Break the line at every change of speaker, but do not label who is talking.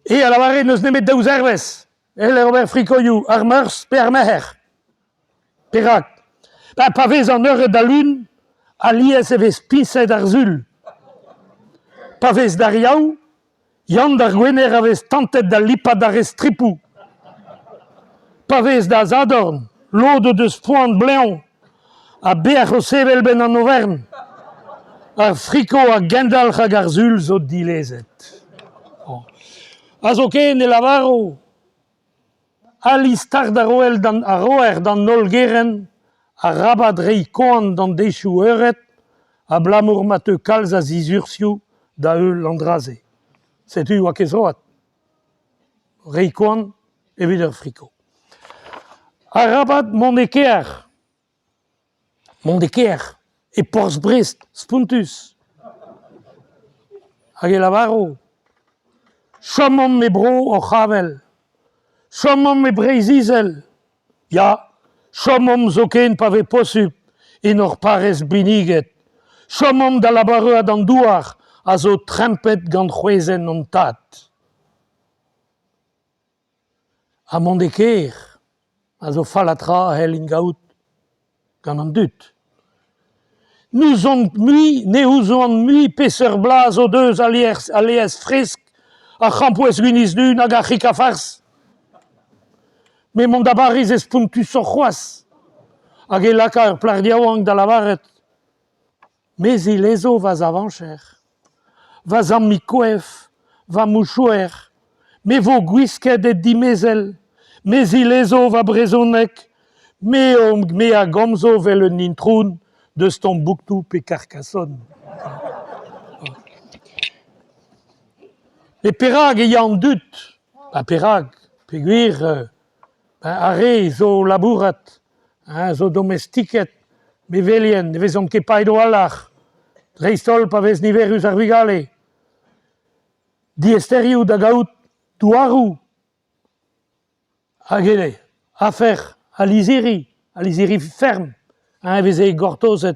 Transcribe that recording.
Et à la varée, nous nemet daouz hervès. Et le Robert Fricoyou, ar meurs, pe ar meher. Perak. Pa vez an eur da lun, a lies e vez piset ar zul. Pa vez dar yaou, yann d'ar gwener a vez tantet da lipad ar estripou. Pa vez da zadorn, l'ode deus poant bleon, a beach o sevel ben an Auvergne. Ar friko a gendalch hag ar zul zo dilezet. A zo ken e lavaro, a listar da roer dan nolgeren, a rabad rei koan dan dechou euret, a blamour mateu kalz a zizursiou da eul landraze. Setu oa kezroat. Rei koan evit ur friko. A rabad mondeker, e porz brest, spuntus. Hag e lavaro, chomom me bro o chavel, chomom me breizizel, ya, chomom zo ken pa ve posup, en ur parez biniget, chomom da labareuat an douar, a zo trempet gant c'hwezen an tat. A mondeker, a zo falatra a hel in gaout gant an dut. Nous on mui, ne ouzo an mui peseur blaz o deus alies fresk, a c'hampouez gwiniz dun hag a c'hik a farz. Me mont abariz ez puntus o c'hoaz, hag e laka ur plardiaouank da lavaret. Mez e lezo vaz avancher, vaz am mi koef, va mouchouer, me vo gwisket et dimezel, mez e lezo va brezonek, me a gomzo vel un introun, deus ton bouktou pe Carcassonne. E perag e yan dut, a perag, pe gwir, are zo labourat, zo domestiket, me velien, ne vezon ket paido alach, dreistol pa vez niverus ar vigale, diesterioù da gaout douarou, hag ele, afer, a liziri ferm, veze e gortozet,